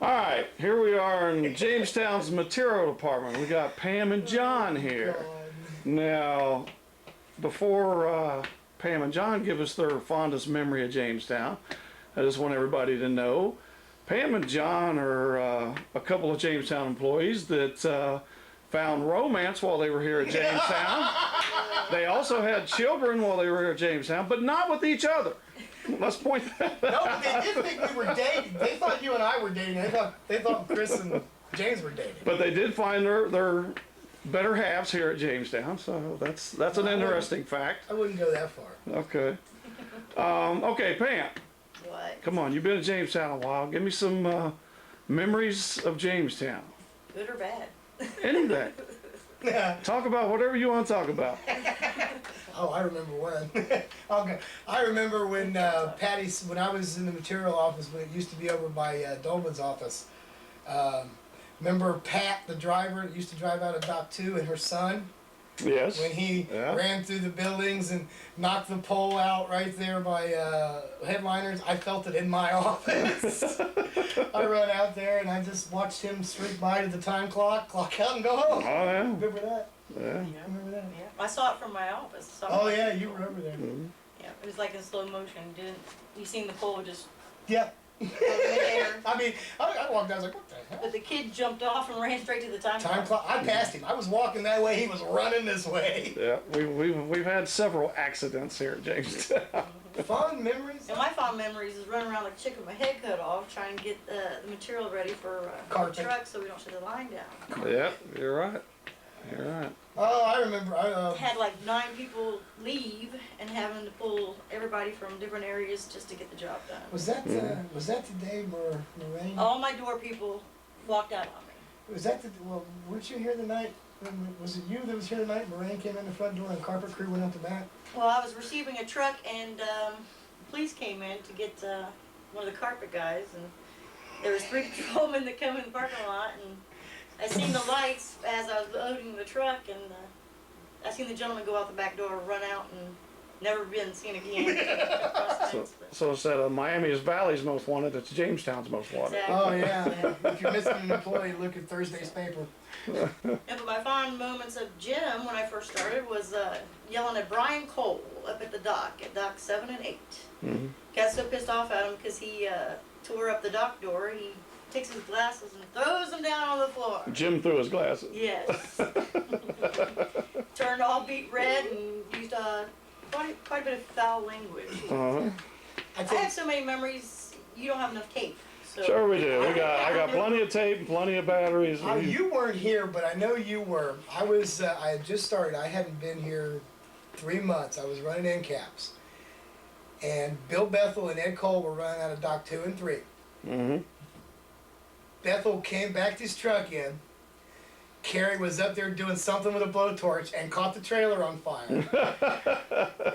All right, here we are in Jamestown's material department. We got Pam and John here. Now, before Pam and John give us their fondest memory of Jamestown, I just want everybody to know Pam and John are a couple of Jamestown employees that found romance while they were here at Jamestown. They also had children while they were here at Jamestown, but not with each other. Let's point that out. No, but they did think we were dating. They thought you and I were dating. They thought Chris and James were dating. But they did find their better halves here at Jamestown, so that's an interesting fact. I wouldn't go that far. Okay. Okay, Pam. What? Come on, you've been at Jamestown a while. Give me some memories of Jamestown. Good or bad? Anything. Talk about whatever you want to talk about. Oh, I remember when. Okay. I remember when when I was in the material office, when it used to be over by Dolman's office. Remember Pat, the driver that used to drive out of Dock 2, and her son? Yes. When he ran through the buildings and knocked the pole out right there by Headliners, I felt it in my office. I run out there and I just watched him streak by to the time clock out and go home. Oh, yeah. Remember that? Yeah. Yeah. Remember that? Yeah. I saw it from my office. Oh yeah, you were over there. Mm-hmm. Yeah, it was like in slow motion. You seen the pole just Yep. up in the air? I mean, I walked down, I was like, what the hell? But the kid jumped off and ran straight to the time Clock. I passed him. I was walking that way. He was running this way. Yeah, we've had several accidents here at Jamestown. Fun memories. And my fond memories is running around like a chicken with my head cut off, trying to get the material ready for the Carpet. truck so we don't shut the line down. Yep, you're right. You're right. Oh, I remember. Had like 9 people leave and having to pull everybody from different areas just to get the job done. Was that the day Moraine? All my door people walked out on me. Was that well? Weren't you here the night? Was it you that was here the night? Moraine came in the front door and the carpet crew went out the back. Well, I was receiving a truck and the police came in to get one of the carpet guys, and there was 3 patrolmen that come in the parking lot, and I seen the lights as I was loading the truck, and I seen the gentleman go out the back door, run out, and never been seen again. So instead of Miami's Valley's most wanted, it's Jamestown's most wanted. Exactly. Oh yeah. If you're missing an employee, look at Thursday's paper. Yeah, but my fond moments of Jim when I first started was yelling at Brian Cole up at the dock, at dock 7 and 8. Mm-hmm. Got so pissed off at him because he tore up the dock door. He takes his glasses and throws them down on the floor. Jim threw his glasses. Yes. Turned all beet red and used quite a bit of foul language. Uh-huh. I have so many memories. You don't have enough tape. So Sure we do. I got plenty of tape and plenty of batteries. You weren't here, but I know you were. I had just started. I hadn't been here 3 months. I was running end caps. And Bill Bethel and Ed Cole were running out of dock 2 and 3. Mm-hmm. Bethel came back his truck in. Kerry was up there doing something with a blowtorch and caught the trailer on fire.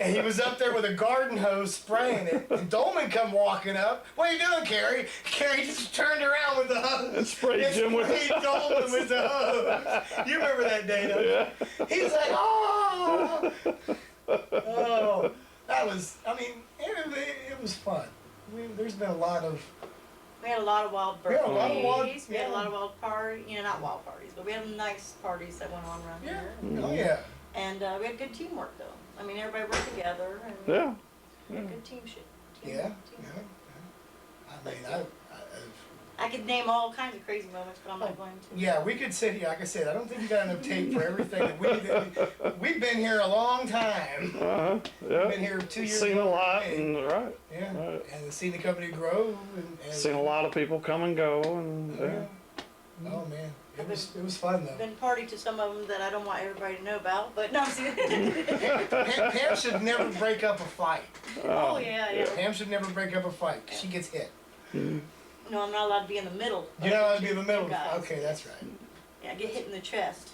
And he was up there with a garden hose spraying it. And Dolman come walking up. What are you doing, Kerry? Kerry just turned around with the hose. And sprayed Jim with the Dolman with the hose. You remember that day, don't you? Yeah. He's like, oh! Oh, that was, I mean, it was fun. There's been a lot of... We had a lot of wild We had a lot of wild- birthdays. We had a lot of wild parties. You know, not wild parties, but we had nice parties that went on around here. Oh, yeah. And we had good teamwork, though. I mean, everybody worked together and Yeah. we had good team shit. Yeah. I mean, I could name all kinds of crazy moments, but I'm not going to. yeah, we could sit here. Like I said, I don't think we got enough tape for everything. We've been here a long time. Uh-huh. We've Yeah. been here 2 years. Seen a lot, and, and right. yeah, Right. and seen the company grow. And Seen a lot of people come and go, and yeah. Oh man, it was fun though. Been party to some of them that I don't want everybody to know about, but no, I'm serious. Pam should never break up a fight. Oh yeah, yeah. Pam should never break up a fight. She gets hit. No, I'm not allowed to be in the middle. You're not allowed to be in the Two middle. guys. Okay, that's right. Yeah, I get hit in the chest.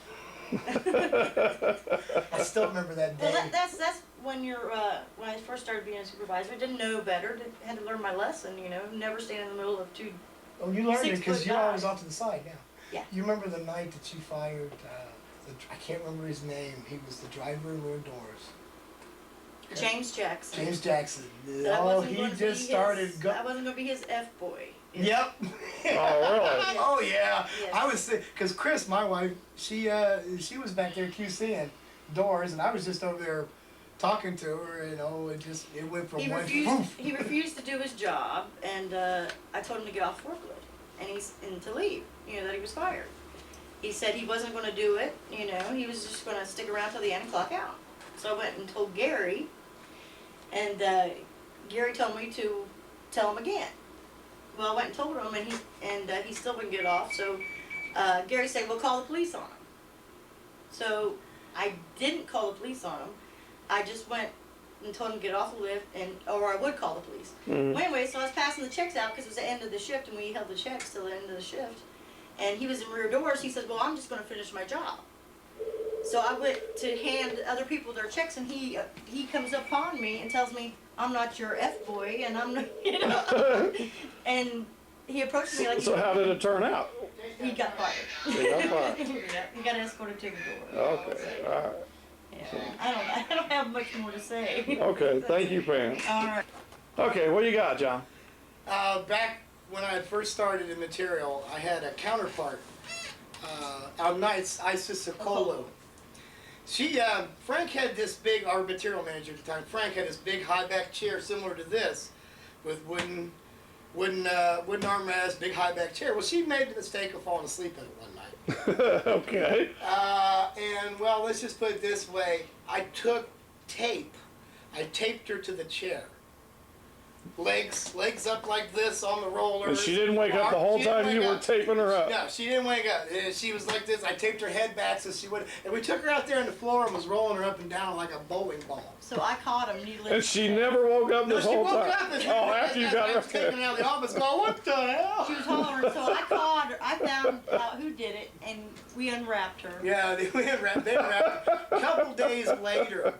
I still remember that day. Well, that's when you're when I first started being a supervisor. I didn't know better. Had to learn my lesson. You know, never stand in the middle of two. Oh, you learned it 6 because foot you're guy. always off to the side now. Yeah. You remember the night that you fired, I can't remember his name, he was the driver in Rear Doors. James Jackson. James Jackson. That Oh, wasn't he gonna be just his- started That wasn't going to be his F boy. Yep. Oh, really? Oh yeah. Yes. I was because Chris, my wife, she was back there QCing doors, and I was just over there talking to her. You know, it went from He one. refused. He refused to do his job, and I told him to get off forklift and to leave. You know that he was fired. He said he wasn't going to do it. You know, he was just going to stick around till the end and clock out. So I went and told Gary, and Gary told me to tell him again. Well, I went and told him, and he still wouldn't get off. So Gary said, "Well, call the police on him." So I didn't call the police on him. I just went and told him to get off the lift, or I would call the police. Mhm. Well, anyway, so I was passing the checks out because it was the end of the shift, and we held the checks till the end of the shift. And he was in rear doors. He said, "Well, I'm just going to finish my job." So I went to hand other people their checks, and he comes upon me and tells me, "I'm not your F-boy," and I'm not, you know. And he approached me like So how did it turn out? he got fired. He got fired. Yeah, he got escorted to the door. Okay, all right. Yeah, I don't have much more to say. Okay, thank you, Pam. All right. Okay, what you got, John? Back when I had first started in material, I had a counterpart, Isis Sokolo. Frank had this big, our material manager at the time, Frank had this big high back chair similar to this, with wooden armrest, big high back chair. Well, she made the mistake of falling asleep in it one night. Okay. And well, let's just put it this way. I took tape. I taped her to the chair. Legs up like this on the roller. And she didn't wake up the whole time you were taping her up. No, she didn't wake up. She was like this. I taped her head back so she would. And we took her out there on the floor and was rolling her up and down like a bowling ball. So I caught him. Needless And she never woke up No, this she whole woke time. up. And Oh, after you got I her was taking her out of the office going, what the hell? She was hollering, so I called her. I found out who did it, and we unwrapped her. Yeah, they unwrapped her. A couple days later.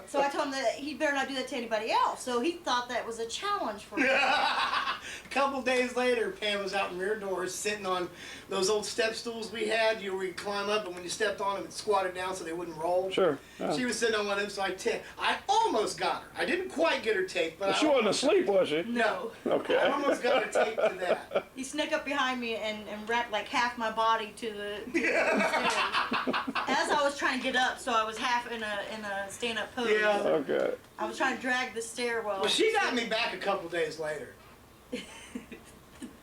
So I told him that he better not do that to anybody else. So he thought that was a challenge for him. A couple days later, Pam was out in rear doors sitting on those old step stools we had. You climb up, and when you stepped on them, it squatted down so they wouldn't roll. Sure. Yeah. She was sitting on one of them, so I almost got her. I didn't quite get her taped, but She wasn't asleep, was she? No. Okay. I almost got her taped to that. He snuck up behind me and wrapped like half my body to the as I was trying to get up, so I was half in a stand-up pose. Yeah. Okay. I was trying to drag the stairwell. Well, she got me back a couple days later.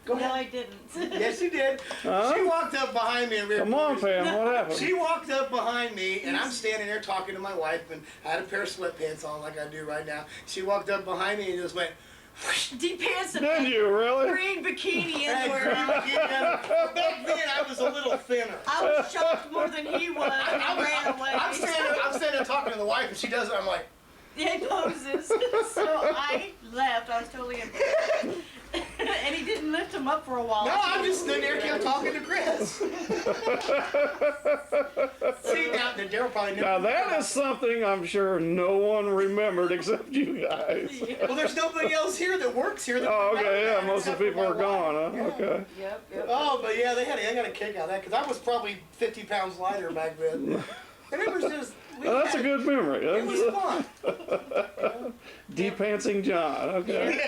Go No, ahead. I didn't. Yes, she did. Huh? She walked up behind me and rear Come on, doors. Pam, what happened? She walked up behind me, and I'm standing there talking to my wife, and I had a pair of sweatpants on like I do right now. She walked up behind me and just went, whoosh. Deep pants and Did you really? green bikini And underwear. back then, I was a little thinner. I was shocked more than he was, and he ran away. I'm standing there talking to the wife, and she does it. I'm like, He poses. So I left. I was totally embarrassed. And he didn't lift him up for a while. no, I'm just sitting there kept talking to Chris. See, now, Daryl probably Now never. that is something I'm sure no one remembered except you guys. Well, there's nobody else here that works here. That Oh, okay, remembers yeah, that most of the except people for are my gone, huh? wife. Yeah. Okay. Yep. Oh, but yeah, they got a kick out of that because I was probably 50 pounds lighter back then. And it was just. Well, that's a good memory. It was fun. Depantsing John. Okay.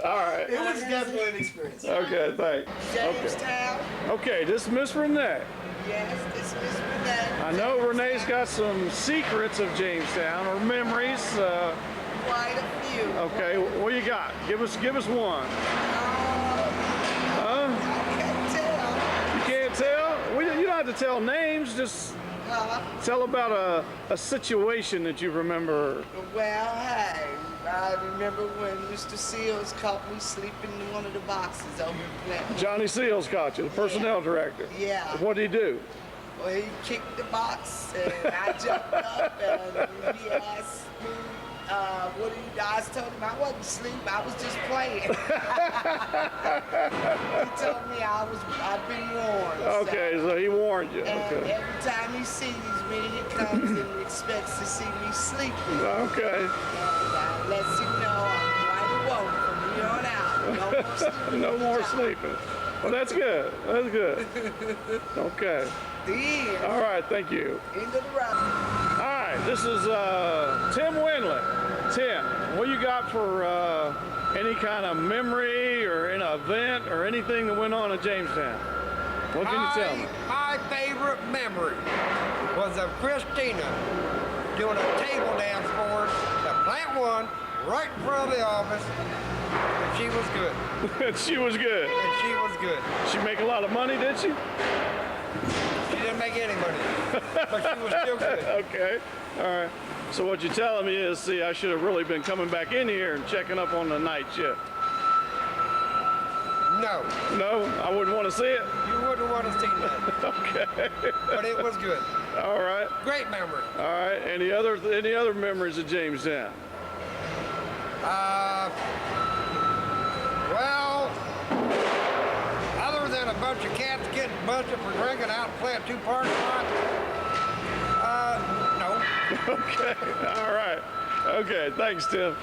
All right. It was definitely an experience. Okay, thanks. Jamestown. Okay, this is Miss Renee. Yes, this is Renee. I know Renee's got some secrets of Jamestown or memories. Quite a few. Okay, what you got? Give us one. Huh? I can't tell. You can't tell? You don't have to tell names. Just tell about a situation that you remember. Well, hey, I remember when Mr. Seals caught me sleeping in one of the boxes over in Clinton. Johnny Seals caught you, the personnel director. Yeah. What did he do? Well, he kicked the box, and I jumped up, and he asked me, I told him I wasn't asleep, I was just playing. He told me I'd been warned. Okay, so he warned you. And Okay. every time he sees me, he comes and expects to see me sleeping. Okay. And lets him know I'm wide awake from here on out. No more sleeping. No more sleeping. Well, that's good. That's good. Okay. Then, All right, thank you. end of the round. All right, this is Tim Winley. Tim, what you got for any kind of memory or an event or anything that went on in Jamestown? What can you tell me? My favorite memory was of Christina doing a table dance for us at Plant 1, right in front of the office. And she was good. She was good. And she was good. She make a lot of money, did she? She didn't make any money, but she was still good. Okay, all right. So what you're telling me is, see, I should have really been coming back in here and checking up on the night shift. No, No, I wouldn't want to see it. you wouldn't want to see that. Okay. But it was good. All right. Great memory. All right. Any other memories of Jamestown? Well, other than a bunch of cats getting busted for drinking out in Plant 2 parking lot, no. Okay. All right. Okay. Thanks, Tim.